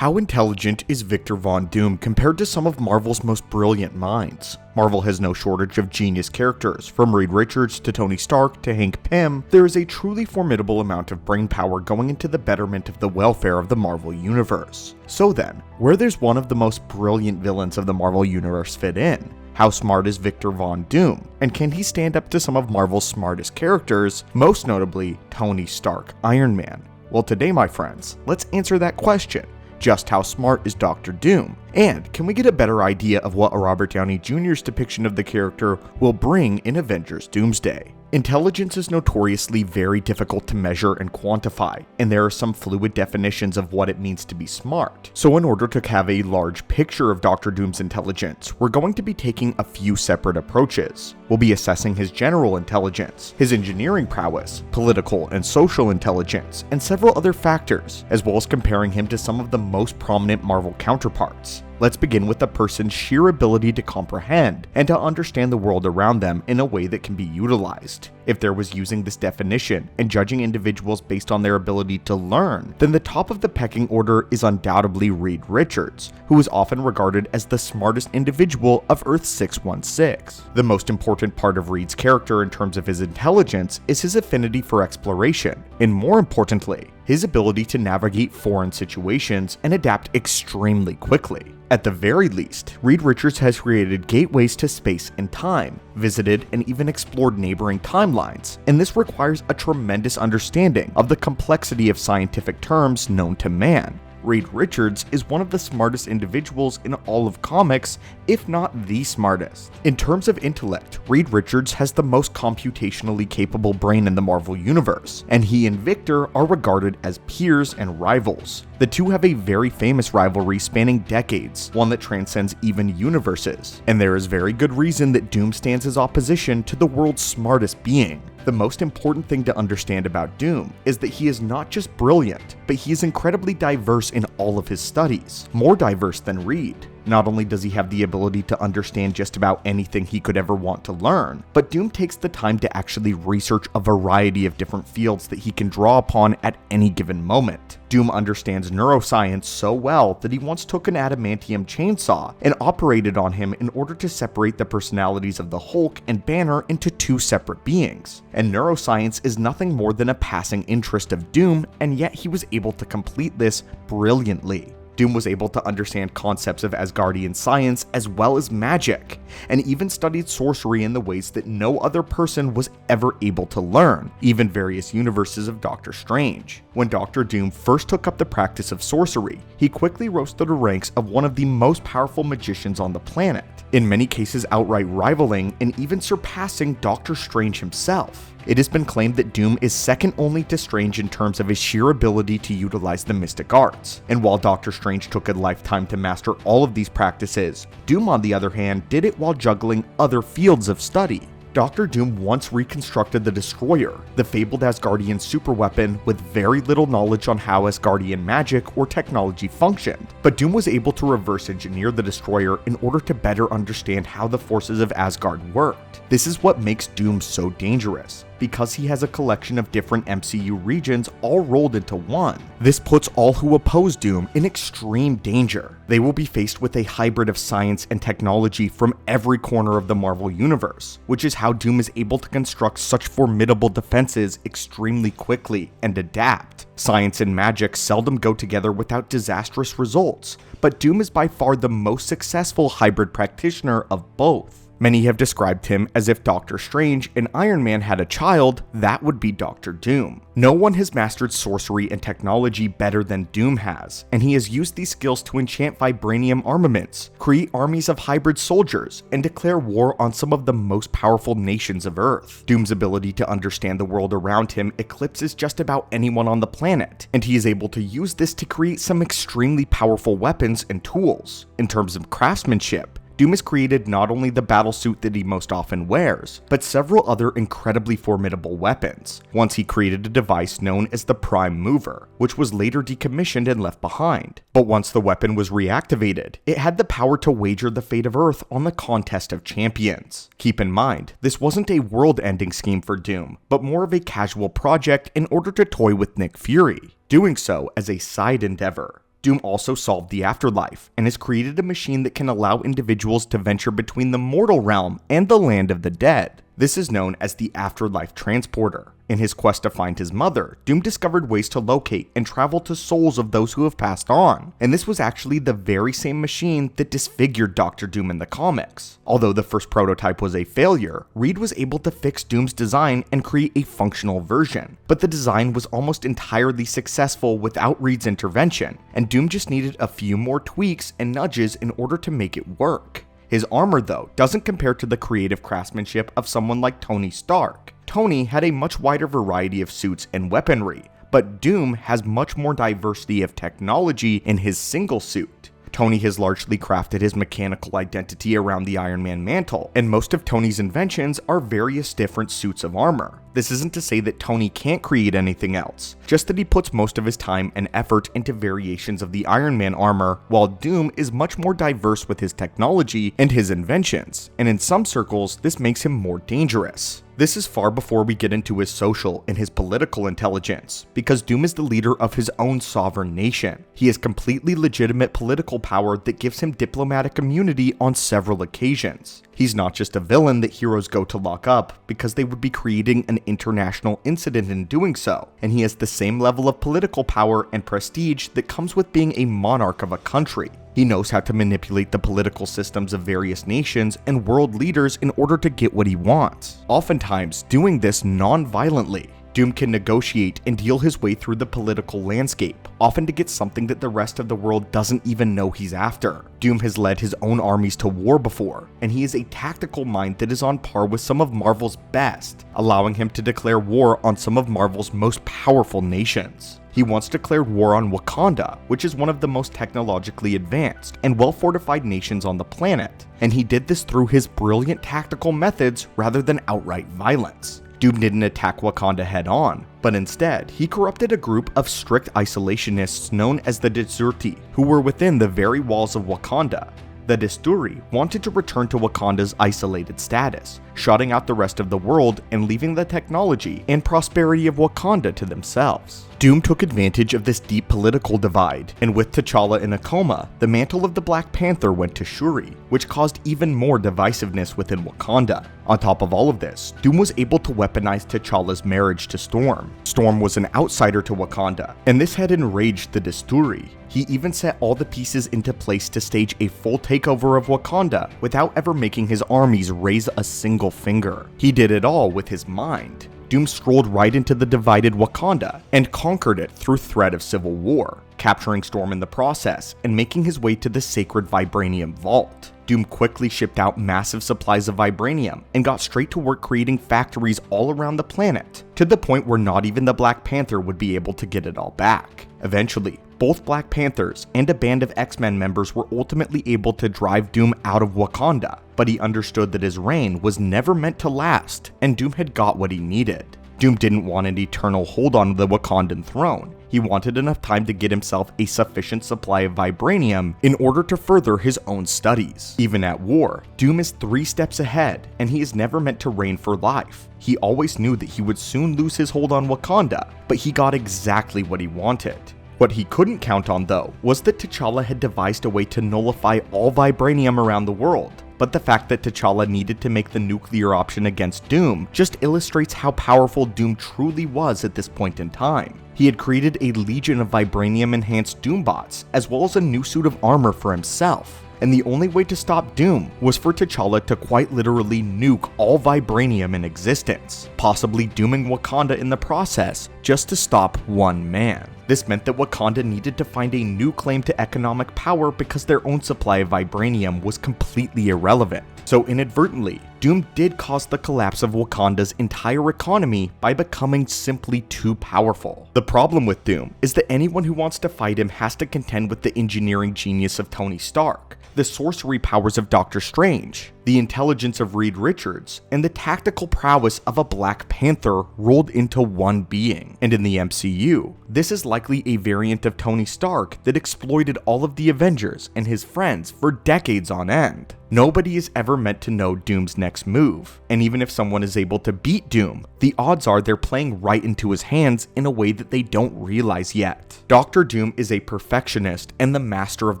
How intelligent is Victor Von Doom compared to some of Marvel's most brilliant minds? Marvel has no shortage of genius characters, from Reed Richards to Tony Stark to Hank Pym. There is a truly formidable amount of brainpower going into the betterment of the welfare of the Marvel Universe. So then, where does one of the most brilliant villains of the Marvel Universe fit in? How smart is Victor Von Doom? And can he stand up to some of Marvel's smartest characters, most notably Tony Stark, Iron Man? Well, today, my friends, let's answer that question. Just how smart is Dr. Doom? And can we get a better idea of what Robert Downey Jr.'s depiction of the character will bring in Avengers Doomsday? Intelligence is notoriously very difficult to measure and quantify, and there are some fluid definitions of what it means to be smart. So in order to have a large picture of Dr. Doom's intelligence, we're going to be taking a few separate approaches. We'll be assessing his general intelligence, his engineering prowess, political and social intelligence, and several other factors, as well as comparing him to some of the most prominent Marvel counterparts. Let's begin with a person's sheer ability to comprehend and to understand the world around them in a way that can be utilized. If there was using this definition and judging individuals based on their ability to learn, then the top of the pecking order is undoubtedly Reed Richards, who is often regarded as the smartest individual of Earth 616. The most important part of Reed's character in terms of his intelligence is his affinity for exploration, and more importantly, his ability to navigate foreign situations and adapt extremely quickly. At the very least, Reed Richards has created gateways to space and time, visited and even explored neighboring timelines, and this requires a tremendous understanding of the complexity of scientific terms known to man. Reed Richards is one of the smartest individuals in all of comics, if not the smartest. In terms of intellect, Reed Richards has the most computationally capable brain in the Marvel Universe, and he and Victor are regarded as peers and rivals. The two have a very famous rivalry spanning decades, one that transcends even universes, and there is very good reason that Doom stands as opposition to the world's smartest being. The most important thing to understand about Doom is that he is not just brilliant, but he is incredibly diverse in all of his studies, more diverse than Reed. Not only does he have the ability to understand just about anything he could ever want to learn, but Doom takes the time to actually research a variety of different fields that he can draw upon at any given moment. Doom understands neuroscience so well that he once took an adamantium chainsaw and operated on him in order to separate the personalities of the Hulk and Banner into two separate beings. And neuroscience is nothing more than a passing interest of Doom, and yet he was able to complete this brilliantly. Doom was able to understand concepts of Asgardian science as well as magic, and even studied sorcery in the ways that no other person was ever able to learn, even various universes of Doctor Strange. When Dr. Doom first took up the practice of sorcery, he quickly rose to the ranks of one of the most powerful magicians on the planet, in many cases outright rivaling and even surpassing Doctor Strange himself. It has been claimed that Doom is second only to Strange in terms of his sheer ability to utilize the mystic arts, and while Doctor Strange took a lifetime to master all of these practices, Doom on the other hand did it while juggling other fields of study. Dr. Doom once reconstructed the Destroyer, the fabled Asgardian superweapon, with very little knowledge on how Asgardian magic or technology functioned, but Doom was able to reverse engineer the Destroyer in order to better understand how the forces of Asgard worked. This is what makes Doom so dangerous, because he has a collection of different MCU regions all rolled into one. This puts all who oppose Doom in extreme danger. They will be faced with a hybrid of science and technology from every corner of the Marvel Universe, which is how Doom is able to construct such formidable defenses extremely quickly and adapt. Science and magic seldom go together without disastrous results, but Doom is by far the most successful hybrid practitioner of both. Many have described him as if Doctor Strange and Iron Man had a child, that would be Dr. Doom. No one has mastered sorcery and technology better than Doom has, and he has used these skills to enchant vibranium armaments, create armies of hybrid soldiers, and declare war on some of the most powerful nations of Earth. Doom's ability to understand the world around him eclipses just about anyone on the planet, and he is able to use this to create some extremely powerful weapons and tools. In terms of craftsmanship, Doom has created not only the battlesuit that he most often wears, but several other incredibly formidable weapons. Once he created a device known as the Prime Mover, which was later decommissioned and left behind. But once the weapon was reactivated, it had the power to wager the fate of Earth on the contest of champions. Keep in mind, this wasn't a world-ending scheme for Doom, but more of a casual project in order to toy with Nick Fury, doing so as a side endeavor. Doom also solved the afterlife, and has created a machine that can allow individuals to venture between the mortal realm and the land of the dead. This is known as the Afterlife Transporter. In his quest to find his mother, Doom discovered ways to locate and travel to souls of those who have passed on, and this was actually the very same machine that disfigured Dr. Doom in the comics. Although the first prototype was a failure, Reed was able to fix Doom's design and create a functional version, but the design was almost entirely successful without Reed's intervention, and Doom just needed a few more tweaks and nudges in order to make it work. His armor, though, doesn't compare to the creative craftsmanship of someone like Tony Stark. Tony had a much wider variety of suits and weaponry, but Doom has much more diversity of technology in his single suit. Tony has largely crafted his mechanical identity around the Iron Man mantle, and most of Tony's inventions are various different suits of armor. This isn't to say that Tony can't create anything else, just that he puts most of his time and effort into variations of the Iron Man armor, while Doom is much more diverse with his technology and his inventions, and in some circles, this makes him more dangerous. This is far before we get into his social and his political intelligence, because Doom is the leader of his own sovereign nation. He has completely legitimate political power that gives him diplomatic immunity on several occasions. He's not just a villain that heroes go to lock up, because they would be creating an international incident in doing so, and he has the same level of political power and prestige that comes with being a monarch of a country. He knows how to manipulate the political systems of various nations and world leaders in order to get what he wants, oftentimes doing this non-violently. Doom can negotiate and deal his way through the political landscape, often to get something that the rest of the world doesn't even know he's after. Doom has led his own armies to war before, and he is a tactical mind that is on par with some of Marvel's best, allowing him to declare war on some of Marvel's most powerful nations. He once declared war on Wakanda, which is one of the most technologically advanced and well-fortified nations on the planet, and he did this through his brilliant tactical methods rather than outright violence. Doom didn't attack Wakanda head-on, but instead, he corrupted a group of strict isolationists known as the Deserti, who were within the very walls of Wakanda. The Desturi wanted to return to Wakanda's isolated status, shutting out the rest of the world and leaving the technology and prosperity of Wakanda to themselves. Doom took advantage of this deep political divide, and with T'Challa in a coma, the mantle of the Black Panther went to Shuri, which caused even more divisiveness within Wakanda. On top of all of this, Doom was able to weaponize T'Challa's marriage to Storm. Storm was an outsider to Wakanda, and this had enraged the Desturi. He even set all the pieces into place to stage a full takeover of Wakanda without ever making his armies raise a single finger. He did it all with his mind. Doom strolled right into the divided Wakanda and conquered it through threat of civil war, capturing Storm in the process and making his way to the sacred Vibranium Vault. Doom quickly shipped out massive supplies of Vibranium and got straight to work creating factories all around the planet, to the point where not even the Black Panther would be able to get it all back. Eventually, both Black Panthers and a band of X-Men members were ultimately able to drive Doom out of Wakanda, but he understood that his reign was never meant to last, and Doom had got what he needed. Doom didn't want an eternal hold on the Wakandan throne. He wanted enough time to get himself a sufficient supply of Vibranium in order to further his own studies. Even at war, Doom is 3 steps ahead, and he is never meant to reign for life. He always knew that he would soon lose his hold on Wakanda, but he got exactly what he wanted. What he couldn't count on, though, was that T'Challa had devised a way to nullify all Vibranium around the world. But the fact that T'Challa needed to make the nuclear option against Doom just illustrates how powerful Doom truly was at this point in time. He had created a legion of Vibranium-enhanced Doombots, as well as a new suit of armor for himself. And the only way to stop Doom was for T'Challa to quite literally nuke all Vibranium in existence, possibly dooming Wakanda in the process, just to stop one man. This meant that Wakanda needed to find a new claim to economic power because their own supply of Vibranium was completely irrelevant. So inadvertently, Doom did cause the collapse of Wakanda's entire economy by becoming simply too powerful. The problem with Doom is that anyone who wants to fight him has to contend with the engineering genius of Tony Stark, the sorcery powers of Doctor Strange, the intelligence of Reed Richards, and the tactical prowess of a Black Panther rolled into one being. And in the MCU, this is likely a variant of Tony Stark that exploited all of the Avengers and his friends for decades on end. Nobody is ever meant to know Doom's next move, and even if someone is able to beat Doom, the odds are they're playing right into his hands in a way that they don't realize yet. Dr. Doom is a perfectionist and the master of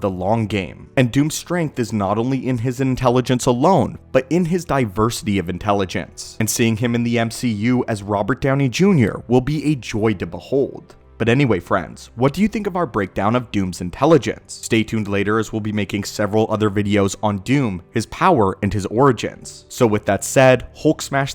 the long game, and Doom's strength is not only in his intelligence alone, but in his diversity of intelligence. And seeing him in the MCU as Robert Downey Jr. will be a joy to behold. But anyway friends, what do you think of our breakdown of Doom's intelligence? Stay tuned later as we'll be making several other videos on Doom, his power, and his origins. So with that said, Hulk smash